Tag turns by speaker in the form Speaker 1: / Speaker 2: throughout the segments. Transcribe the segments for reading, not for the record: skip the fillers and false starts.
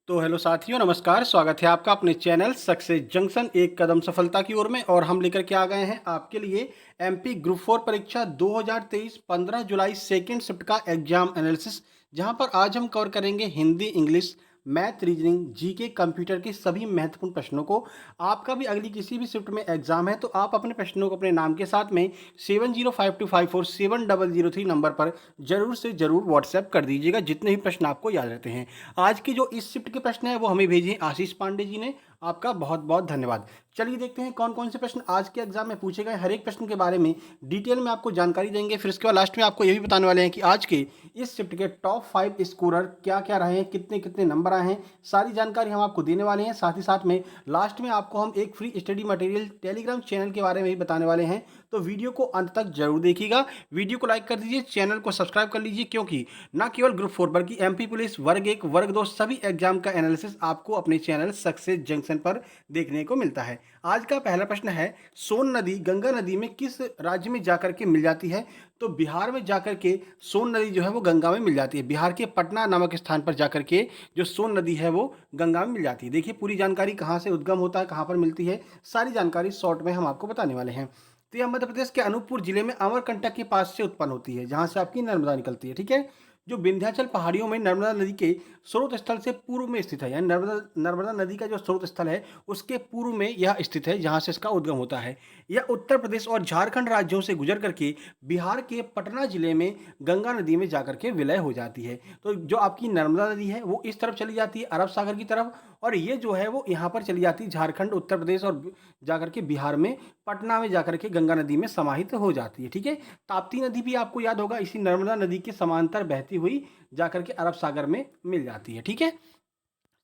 Speaker 1: तो हेलो साथियों, नमस्कार। स्वागत है आपका अपने चैनल सक्सेस जंक्शन एक कदम सफलता की ओर में। और हम लेकर के आ गए हैं आपके लिए एमपी ग्रुप 4 परीक्षा 2023 15 जुलाई सेकेंड शिफ्ट का एग्जाम एनालिसिस, जहां पर आज हम कवर करेंगे Hindi, English, math, reasoning, GK, computer के सभी महत्वपूर्ण प्रश्नों को। आपका भी अगली किसी भी शिफ्ट में एग्जाम है तो आप अपने प्रश्नों को अपने नाम के साथ में 7052547003 नंबर पर जरूर से जरूर व्हाट्सएप कर दीजिएगा, जितने भी प्रश्न आपको याद रहते हैं। आज की जो इस शिफ्ट के प्रश्न है वो हमें भेजे हैं आशीष पांडे जी ने। आपका बहुत बहुत धन्यवाद। चलिए देखते हैं कौन कौन से प्रश्न आज के एग्जाम में पूछे गए। हर एक प्रश्न के बारे में डिटेल में आपको जानकारी देंगे। फिर इसके बाद लास्ट में आपको ये भी बताने वाले हैं कि आज के इस शिफ्ट के टॉप 5 स्कोरर क्या क्या रहे हैं, कितने कितने नंबर आए हैं, सारी जानकारी हम आपको देने वाले हैं। साथ ही साथ में लास्ट में आपको हम एक free study material Telegram channel के बारे में भी बताने वाले हैं। तो वीडियो को अंत तक जरूर देखिएगा। वीडियो को लाइक कर दीजिए, चैनल को सब्सक्राइब कर लीजिए, क्योंकि न केवल ग्रुप 4 बल्कि एमपी पुलिस वर्ग 1 वर्ग 2 सभी एग्जाम का एनालिसिस आपको अपने चैनल सक्सेस जंक्शन पर देखने को मिलता है। आज का पहला प्रश्न है, सोन नदी गंगा नदी में किस राज्य में जाकर के मिल जाती है? तो बिहार में जाकर के सोन नदी जो है वो गंगा में मिल जाती है। बिहार के पटना नामक स्थान पर जाकर के जो सोन नदी है वो गंगा में मिल जाती है। देखिए पूरी जानकारी कहाँ से उद्गम होता है, कहाँ पर मिलती है, सारी जानकारी शॉर्ट में हम आपको बताने वाले हैं। तो यह मध्य प्रदेश के अनूपपुर जिले में अमरकंटक के पास से उत्पन्न होती है, जहां से आपकी नर्मदा निकलती है। ठीक है। जो विंध्याचल पहाड़ियों में नर्मदा नदी के स्रोत स्थल से पूर्व में स्थित है, यानी नर्मदा नदी का जो स्रोत स्थल है उसके पूर्व में यह स्थित है, जहां से इसका उद्गम होता है। यह उत्तर प्रदेश और झारखंड राज्यों से गुजर करके बिहार के पटना जिले में गंगा नदी में जाकर के विलय हो जाती है। तो जो आपकी नर्मदा नदी है वो इस तरफ चली जाती है, अरब सागर की तरफ, और ये जो है वो यहाँ पर चली जाती है झारखंड, उत्तर प्रदेश और जाकर के बिहार में पटना में जाकर के गंगा नदी में समाहित हो जाती है। ठीक है। ताप्ती नदी भी आपको याद होगा इसी नर्मदा नदी के समांतर बहती हुई जाकर के अरब सागर में मिल जाती है। ठीक है।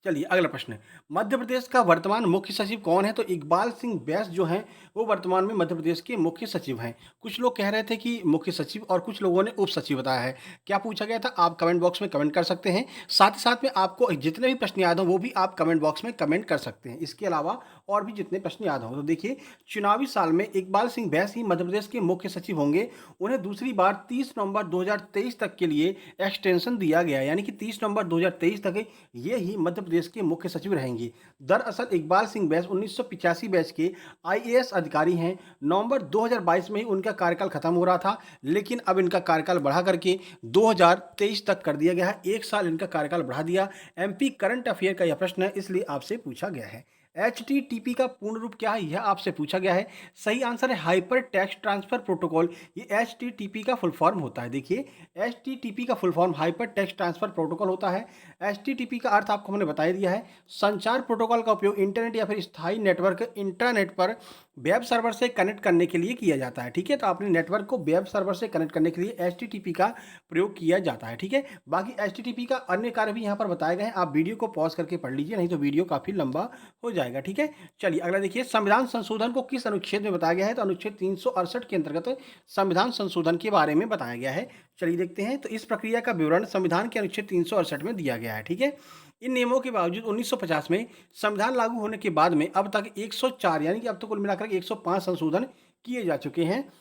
Speaker 1: चलिए अगला प्रश्न, मध्य प्रदेश का वर्तमान मुख्य सचिव कौन है? तो इकबाल सिंह बैस जो हैं वो वर्तमान में मध्य प्रदेश के मुख्य सचिव हैं। कुछ लोग कह रहे थे कि मुख्य सचिव और कुछ लोगों ने उप सचिव बताया है। क्या पूछा गया था आप कमेंट बॉक्स में कमेंट कर सकते हैं। साथ ही साथ में आपको जितने भी प्रश्न याद हो वो भी आप कमेंट बॉक्स में कमेंट कर सकते हैं। इसके अलावा और भी जितने प्रश्न याद हों, तो देखिए चुनावी साल में इकबाल सिंह बैस ही मध्य प्रदेश के मुख्य सचिव होंगे। उन्हें दूसरी बार 30 नवंबर 2023 तक के लिए एक्सटेंशन दिया गया, यानी कि 30 नवंबर 2023 तक ये ही मध्य प्रदेश के मुख्य सचिव रहेंगे। दरअसल इकबाल सिंह बैस 1985 बैच के आईएएस अधिकारी हैं। नवंबर 2022 में ही उनका कार्यकाल खत्म हो रहा था, लेकिन अब इनका कार्यकाल बढ़ा करके 2023 तक कर दिया गया है। एक साल इनका कार्यकाल बढ़ा दिया। एमपी करंट अफेयर का यह प्रश्न है, इसलिए आपसे पूछा गया है। HTTP का पूर्ण रूप क्या है, यह आपसे पूछा गया है। सही आंसर है हाइपर टेक्स्ट ट्रांसफर प्रोटोकॉल। ये HTTP का फुल फॉर्म होता है। देखिए HTTP का full form hyper text transfer protocol होता है। HTTP का अर्थ आपको हमने बता दिया है। संचार प्रोटोकॉल का उपयोग इंटरनेट या फिर स्थायी नेटवर्क इंटरनेट पर वेब सर्वर से कनेक्ट करने के लिए किया जाता है। ठीक है। तो आपने नेटवर्क को वेब सर्वर से कनेक्ट करने के लिए HTTP का प्रयोग किया जाता है। ठीक है। बाकी HTTP का अन्य कार्य भी यहाँ पर बताए गए हैं, आप वीडियो को पॉज करके पढ़ लीजिए, नहीं तो वीडियो काफी लंबा हो जाएगा। ठीक है। चलिए अगला देखिए, संविधान संशोधन को किस अनुच्छेद में बताया गया है? तो अनुच्छेद 368 के अंतर्गत संविधान संशोधन के बारे में बताया गया है। चलिए देखते हैं। तो इस प्रक्रिया का विवरण संविधान के अनुच्छेद 368 में दिया गया है। ठीक है। इन नियमों के बावजूद 1950 में संविधान लागू होने के बाद में अब तक 104, यानी कि अब तक कुल मिलाकर 105 संशोधन किए जा चुके हैं।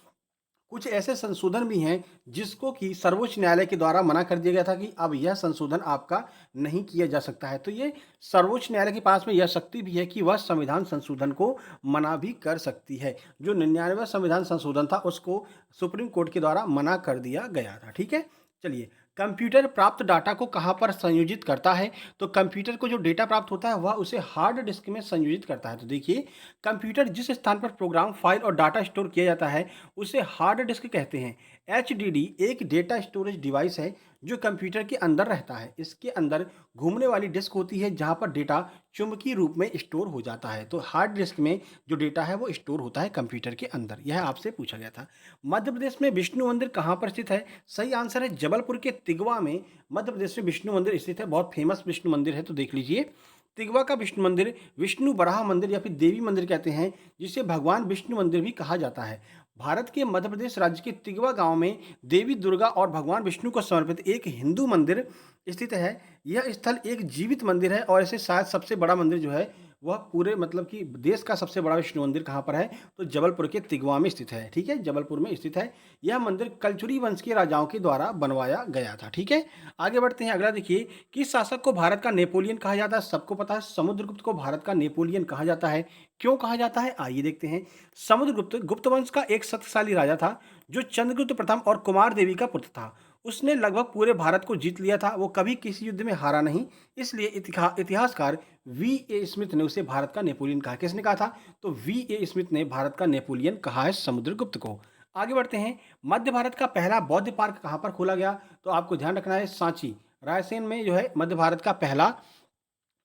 Speaker 1: कुछ ऐसे संशोधन भी हैं जिसको कि सर्वोच्च न्यायालय के द्वारा मना कर दिया गया था कि अब यह संशोधन आपका नहीं किया जा सकता है। तो ये सर्वोच्च न्यायालय के पास में यह शक्ति भी है कि वह संविधान संशोधन को मना भी कर सकती है। जो 99वां संविधान संशोधन था उसको सुप्रीम कोर्ट के द्वारा मना कर दिया गया था। ठीक है। चलिए, कंप्यूटर प्राप्त डाटा को कहाँ पर संयोजित करता है? तो कंप्यूटर को जो डेटा प्राप्त होता है वह उसे हार्ड डिस्क में संयोजित करता है। तो देखिए कंप्यूटर जिस स्थान पर प्रोग्राम, फाइल और डाटा स्टोर किया जाता है उसे हार्ड डिस्क कहते हैं। HDD एक डेटा स्टोरेज डिवाइस है जो कंप्यूटर के अंदर रहता है। इसके अंदर घूमने वाली डिस्क होती है जहां पर डेटा चुंबकीय रूप में स्टोर हो जाता है। तो हार्ड डिस्क में जो डेटा है वो स्टोर होता है कंप्यूटर के अंदर। यह आपसे पूछा गया था। मध्य प्रदेश में विष्णु मंदिर कहाँ पर स्थित है? सही आंसर है जबलपुर के तिगवा में मध्य प्रदेश में विष्णु मंदिर स्थित है। बहुत फेमस विष्णु मंदिर है, तो देख लीजिए। तिगवा का विष्णु मंदिर विष्णु बराह मंदिर या फिर देवी मंदिर कहते हैं, जिसे भगवान विष्णु मंदिर भी कहा जाता है। भारत के मध्य प्रदेश राज्य के तिगवा गांव में देवी दुर्गा और भगवान विष्णु को समर्पित एक हिंदू मंदिर स्थित है। यह स्थल एक जीवित मंदिर है और इसे शायद सबसे बड़ा मंदिर जो है वह पूरे मतलब कि देश का सबसे बड़ा विष्णु मंदिर कहाँ पर है, तो जबलपुर के तिगवा में स्थित है। ठीक है, जबलपुर में स्थित है। यह मंदिर कलचुरी वंश के राजाओं के द्वारा बनवाया गया था। ठीक है, आगे बढ़ते हैं। अगला देखिए, किस शासक को भारत का नेपोलियन कहा जाता है? सबको पता है, समुद्रगुप्त को भारत का नेपोलियन कहा जाता है। क्यों कहा जाता है, आइए देखते हैं। समुद्रगुप्त गुप्त वंश का एक शक्तिशाली राजा था जो चंद्रगुप्त प्रथम और कुमार देवी का पुत्र था। उसने लगभग पूरे भारत को जीत लिया था। वो कभी किसी युद्ध में हारा नहीं, इसलिए इतिहासकार वी ए स्मिथ ने उसे भारत का नेपोलियन कहा। किसने कहा था? तो वी ए स्मिथ ने भारत का नेपोलियन कहा है समुद्रगुप्त को। आगे बढ़ते हैं। मध्य भारत का पहला बौद्ध पार्क कहाँ पर खोला गया? तो आपको ध्यान रखना है, सांची रायसेन में जो है मध्य भारत का पहला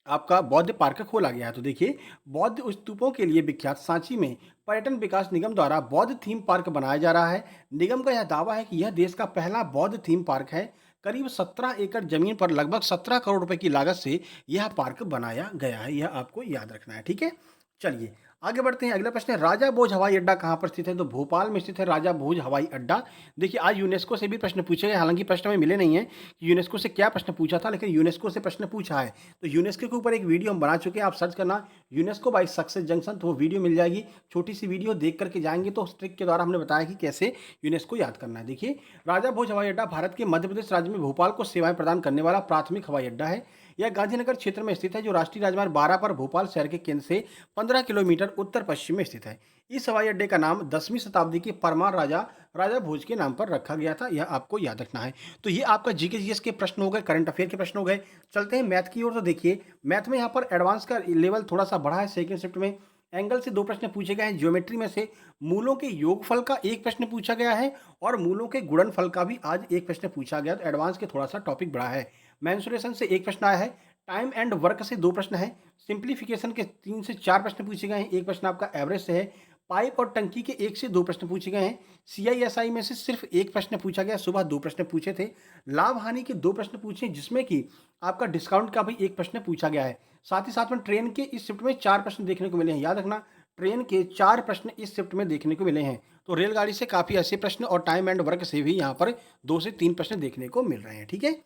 Speaker 1: आपका बौद्ध पार्क खोला गया है। तो देखिए, बौद्ध स्तूपों के लिए विख्यात सांची में पर्यटन विकास निगम द्वारा बौद्ध थीम पार्क बनाया जा रहा है। निगम का यह दावा है कि यह देश का पहला बौद्ध थीम पार्क है। करीब 17 एकड़ जमीन पर लगभग 17 करोड़ रुपए की लागत से यह पार्क बनाया गया है। यह आपको याद रखना है। ठीक है, चलिए आगे बढ़ते हैं। अगला प्रश्न है, राजा भोज हवाई अड्डा कहाँ पर स्थित है? तो भोपाल में स्थित है राजा भोज हवाई अड्डा। देखिए, आज यूनेस्को से भी प्रश्न पूछे गए, हालांकि प्रश्न में मिले नहीं है कि यूनेस्को से क्या प्रश्न पूछा था, लेकिन यूनेस्को से प्रश्न पूछा है। तो यूनेस्को के ऊपर एक वीडियो हम बना चुके हैं, आप सर्च करना यूनेस्को बाय सक्सेस जंक्शन, तो वो वीडियो मिल जाएगी। छोटी सी वीडियो देख करके जाएंगे तो उस ट्रिक के द्वारा हमने बताया कि कैसे यूनेस्को याद करना है। देखिए, राजा भोज हवाई अड्डा भारत के मध्य प्रदेश राज्य में भोपाल को सेवाएं प्रदान करने वाला प्राथमिक हवाई अड्डा है। यह गांधीनगर क्षेत्र में स्थित है, जो राष्ट्रीय राजमार्ग 12 पर भोपाल शहर के केंद्र से 15 किलोमीटर उत्तर पश्चिम में स्थित है। इस हवाई अड्डे का नाम 10वीं शताब्दी के परमार राजा राजा भोज के नाम पर रखा गया था। यह आपको याद रखना है। तो ये आपका जीके जीएस के प्रश्न हो गए, करंट अफेयर के प्रश्न हो गए। चलते हैं मैथ की ओर। तो देखिए, मैथ में यहाँ पर एडवांस का लेवल थोड़ा सा बढ़ा है। सेकेंड शिफ्ट में एंगल से 2 प्रश्न पूछे गए हैं। ज्योमेट्री में से मूलों के योगफल का 1 प्रश्न पूछा गया है और मूलों के गुणनफल का भी आज 1 प्रश्न पूछा गया। तो एडवांस के थोड़ा सा टॉपिक बढ़ा है। मेंसुरेशन से 1 प्रश्न आया है। टाइम एंड वर्क से 2 प्रश्न है। सिंप्लीफिकेशन के 3 से 4 प्रश्न पूछे गए हैं। 1 प्रश्न आपका एवरेज से है। पाइप और टंकी के 1 से 2 प्रश्न पूछे गए हैं। सीआईएसआई में से सिर्फ 1 प्रश्न पूछा गया। सुबह 2 प्रश्न पूछे थे। लाभ हानि के 2 प्रश्न पूछे, जिसमें कि आपका डिस्काउंट का भी 1 प्रश्न पूछा गया है। साथ ही साथ में ट्रेन के इस शिफ्ट में 4 प्रश्न देखने को मिले हैं। याद रखना, ट्रेन के 4 प्रश्न इस शिफ्ट में देखने को मिले हैं। तो रेलगाड़ी से काफ़ी ऐसे प्रश्न और टाइम एंड वर्क से भी यहाँ पर 2 से 3 प्रश्न देखने को मिल रहे हैं। ठीक है,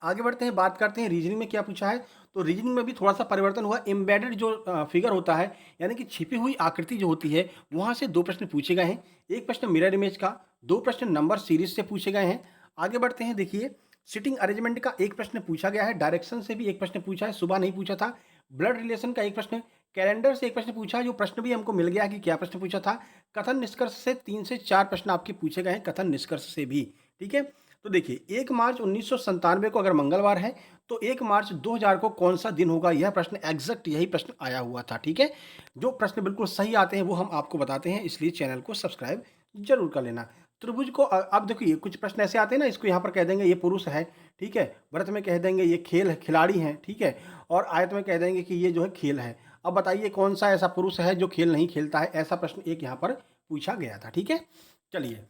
Speaker 1: आगे बढ़ते हैं, बात करते हैं रीजनिंग में क्या पूछा है। तो रीजनिंग में भी थोड़ा सा परिवर्तन हुआ। एम्बेडेड जो फिगर होता है, यानी कि छिपी हुई आकृति जो होती है, वहाँ से 2 प्रश्न पूछे गए हैं। 1 प्रश्न मिरर इमेज का, 2 प्रश्न नंबर सीरीज से पूछे गए हैं। आगे बढ़ते हैं। देखिए, सिटिंग अरेंजमेंट का 1 प्रश्न पूछा गया है। डायरेक्शन से भी 1 प्रश्न पूछा है, सुबह नहीं पूछा था। ब्लड रिलेशन का 1 प्रश्न, कैलेंडर से 1 प्रश्न पूछा है, जो प्रश्न भी हमको मिल गया कि क्या प्रश्न पूछा था। कथन निष्कर्ष से 3 से 4 प्रश्न आपके पूछे गए हैं, कथन निष्कर्ष से भी। ठीक है, तो देखिए, 1 मार्च 1997 को अगर मंगलवार है तो 1 मार्च 2000 को कौन सा दिन होगा? यह प्रश्न एग्जैक्ट यही प्रश्न आया हुआ था। ठीक है, जो प्रश्न बिल्कुल सही आते हैं वो हम आपको बताते हैं, इसलिए चैनल को सब्सक्राइब जरूर कर लेना। त्रिभुज को अब देखिए, कुछ प्रश्न ऐसे आते हैं ना, इसको यहाँ पर कह देंगे ये पुरुष है। ठीक है, व्रत में कह देंगे ये खेल है, खिलाड़ी हैं। ठीक है, और आयत में कह देंगे कि ये जो है खेल है। अब बताइए कौन सा ऐसा पुरुष है जो खेल नहीं खेलता है? ऐसा प्रश्न एक यहाँ पर पूछा गया था। ठीक है, चलिए,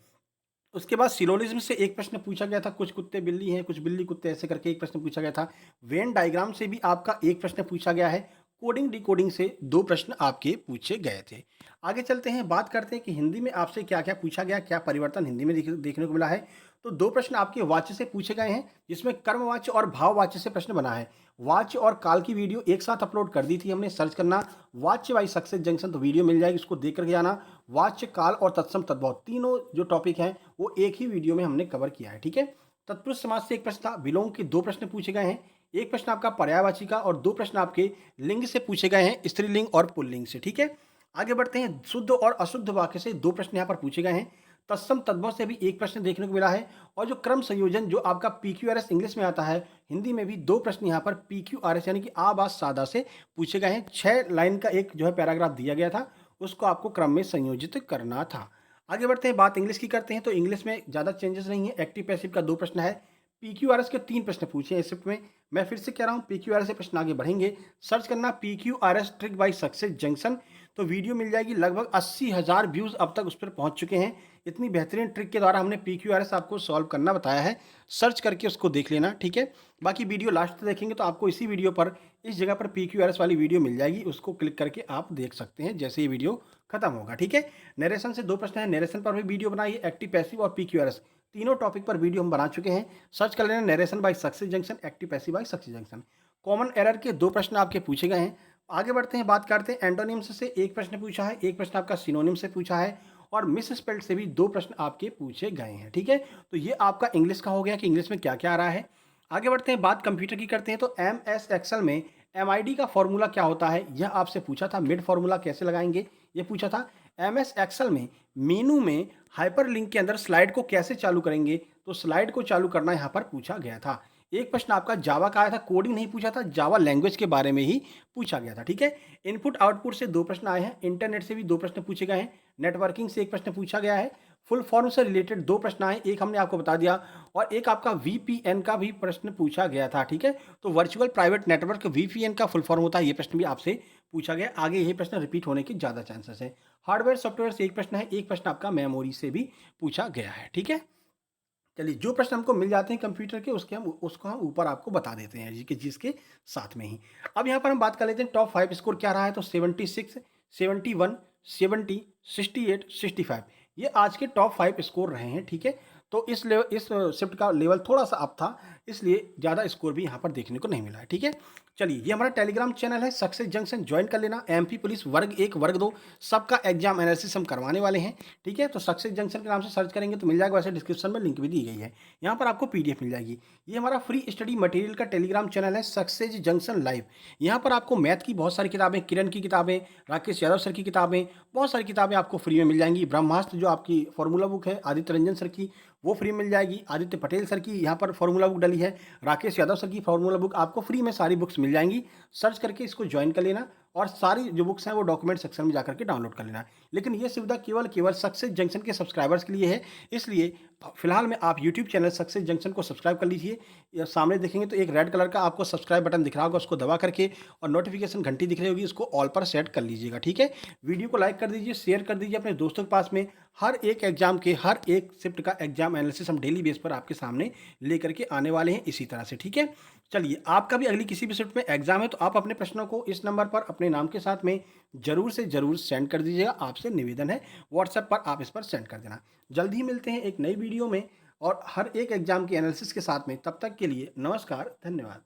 Speaker 1: उसके बाद सिलोजिज्म से 1 प्रश्न पूछा गया था। कुछ कुत्ते बिल्ली हैं, कुछ बिल्ली कुत्ते, ऐसे करके 1 प्रश्न पूछा गया था। वेन डायग्राम से भी आपका 1 प्रश्न पूछा गया है। कोडिंग डिकोडिंग से 2 प्रश्न आपके पूछे गए थे। आगे चलते हैं, बात करते हैं कि हिंदी में आपसे क्या क्या पूछा गया, क्या परिवर्तन हिंदी में देखने को मिला है। तो 2 प्रश्न आपके वाच्य से पूछे गए हैं, जिसमें कर्मवाच्य और भाववाच्य से प्रश्न बना है। वाच्य और काल की वीडियो एक साथ अपलोड कर दी थी हमने, सर्च करना वाच्य बाई सक्सेस जंक्शन, तो वीडियो मिल जाएगी, उसको देख करके जाना। वाच्य, काल और तत्सम तद्भव, तीनों जो टॉपिक हैं वो एक ही वीडियो में हमने कवर किया है। ठीक है, तत्पुरुष समाज से 1 प्रश्न था। विलोम के 2 प्रश्न पूछे गए हैं। 1 प्रश्न आपका पर्यायवाची का और 2 प्रश्न आपके लिंग से पूछे गए हैं, स्त्रीलिंग और पुल्लिंग से। ठीक है, आगे बढ़ते हैं। शुद्ध और अशुद्ध वाक्य से 2 प्रश्न यहाँ पर पूछे गए हैं। तत्सम तद्भव से भी 1 प्रश्न देखने को मिला है। और जो क्रम संयोजन जो आपका PQRS इंग्लिश में आता है, हिंदी में भी 2 प्रश्न यहाँ पर PQRS यानी कि आ बा सादा से पूछे गए हैं। 6 लाइन का एक जो है पैराग्राफ दिया गया था, उसको आपको क्रम में संयोजित करना था। आगे बढ़ते हैं, बात इंग्लिश की करते हैं। तो इंग्लिश में ज़्यादा चेंजेस नहीं है। एक्टिव पैसिव का 2 प्रश्न है। PQRS के 3 प्रश्न पूछे हैं इस शिफ्ट में। मैं फिर से कह रहा हूँ, PQRS से प्रश्न आगे बढ़ेंगे। सर्च करना PQRS trick by success junction, तो वीडियो मिल जाएगी। लगभग 80,000 व्यूज़ अब तक उस पर पहुँच चुके हैं। इतनी बेहतरीन ट्रिक के द्वारा हमने PQRS आपको सॉल्व करना बताया है। सर्च करके उसको देख लेना। ठीक है, बाकी वीडियो लास्ट तक देखेंगे तो आपको इसी वीडियो पर, इस जगह पर PQRS वाली वीडियो मिल जाएगी, उसको क्लिक करके आप देख सकते हैं जैसे ये वीडियो खत्म होगा। ठीक है, नरेशन से 2 प्रश्न है, नरेशन पर भी वीडियो बनाई है। एक्टिव पैसिव और PQRS तीनों टॉपिक पर वीडियो हम बना चुके हैं। सर्च कर लेना narration by success junction, active passive by success junction. Common error के 2 प्रश्न आपके पूछे गए हैं। आगे बढ़ते हैं, बात करते हैं एंटोनिम्स से। एक प्रश्न पूछा है, एक प्रश्न आपका सिनोनिम से पूछा है और मिस स्पेल्ड से भी 2 प्रश्न आपके पूछे गए हैं, ठीक है। तो ये आपका इंग्लिश का हो गया कि इंग्लिश में क्या-क्या आ रहा है। आगे बढ़ते हैं, बात कंप्यूटर की करते हैं। तो एमएस एक्सेल में एमआईडी का फॉर्मूला क्या होता है, यह आपसे पूछा था। मिड फॉर्मूला कैसे लगाएँगे, ये पूछा था। एमएस एक्सेल में मेनू में हाइपरलिंक के अंदर स्लाइड को कैसे चालू करेंगे, तो स्लाइड को चालू करना यहाँ पर पूछा गया था। एक प्रश्न आपका जावा का आया था, कोडिंग नहीं पूछा था, जावा लैंग्वेज के बारे में ही पूछा गया था, ठीक है। इनपुट आउटपुट से 2 प्रश्न आए हैं, इंटरनेट से भी 2 प्रश्न पूछे गए हैं, नेटवर्किंग से 1 प्रश्न पूछा गया है, फुल फॉर्म से रिलेटेड 2 प्रश्न आए, एक हमने आपको बता दिया और एक आपका वीपीएन का भी प्रश्न पूछा गया था, ठीक है। तो वर्चुअल प्राइवेट नेटवर्क वीपीएन का फुल फॉर्म होता है, ये प्रश्न भी आपसे पूछा गया। आगे यही प्रश्न रिपीट होने के ज़्यादा चांसेस है। हार्डवेयर सॉफ्टवेयर से 1 प्रश्न है, एक प्रश्न आपका मेमोरी से भी पूछा गया है, ठीक है। चलिए, जो प्रश्न हमको मिल जाते हैं कंप्यूटर के उसको हम ऊपर आपको बता देते हैं जी कि जिसके साथ में ही। अब यहाँ पर हम बात कर लेते हैं टॉप 5 स्कोर क्या रहा है। तो 76, 71, 70, 68, 65 ये आज के टॉप 5 स्कोर रहे हैं, ठीक है। तो इस शिफ्ट का लेवल थोड़ा-सा अप था, इसलिए ज़्यादा स्कोर भी यहाँ पर देखने को नहीं मिला है, ठीक है। चलिए, ये हमारा टेलीग्राम चैनल है सक्सेस जंक्शन, ज्वाइन कर लेना। एमपी पुलिस वर्ग 1, वर्ग 2 सबका एग्जाम एनालिसिस हम करवाने वाले हैं, ठीक है। तो सक्सेस जंक्शन के नाम से सर्च करेंगे तो मिल जाएगा, वैसे डिस्क्रिप्शन में लिंक भी दी गई है। यहाँ पर आपको पीडीएफ मिल जाएगी। ये हमारा फ्री स्टडी मटेरियल का टेलीग्राम चैनल है सक्सेस जंक्शन लाइव। यहाँ पर आपको मैथ की बहुत सारी किताबें, किरण की किताबें, राकेश यादव सर की किताबें, बहुत सारी किताबें आपको फ्री में मिल जाएंगी। ब्रह्मास्त्र जो आपकी फॉर्मूला बुक है आदित्य रंजन सर की, वो फ्री मिल जाएगी। आदित्य पटेल सर की यहाँ पर फॉर्मूला बुक डली है। राकेश यादव सर की फॉर्मूला बुक, आपको फ्री में सारी बुक्स मिल जाएंगी। सर्च करके इसको ज्वाइन कर लेना और सारी जो बुक्स हैं वो डॉक्यूमेंट सेक्शन में जाकर के डाउनलोड कर लेना। लेकिन ये सुविधा केवल सक्सेस जंक्शन के सब्सक्राइबर्स के लिए है, इसलिए फिलहाल में आप यूट्यूब चैनल सक्सेस जंक्शन को सब्सक्राइब कर लीजिए। या सामने देखेंगे तो एक रेड कलर का आपको सब्सक्राइब बटन दिख रहा होगा, उसको दबा करके और नोटिफिकेशन घंटी दिख रही होगी, उसको ऑल पर सेट कर लीजिएगा, ठीक है। वीडियो को लाइक कर दीजिए, शेयर कर दीजिए अपने दोस्तों के पास में। हर एक एग्जाम के हर एक शिफ्ट का एग्जाम एनालिसिस हम डेली बेस पर आपके सामने लेकर के आने वाले हैं इसी तरह से, ठीक है। चलिए, आपका भी अगली किसी भी शिफ्ट में एग्जाम है तो आप अपने प्रश्नों को इस नंबर पर अपने नाम के साथ में जरूर से जरूर सेंड कर दीजिएगा। आपसे निवेदन है, व्हाट्सएप पर आप इस पर सेंड कर देना। जल्द ही मिलते हैं एक नई वीडियो में और हर एक एग्जाम के एनालिसिस के साथ में। तब तक के लिए नमस्कार, धन्यवाद।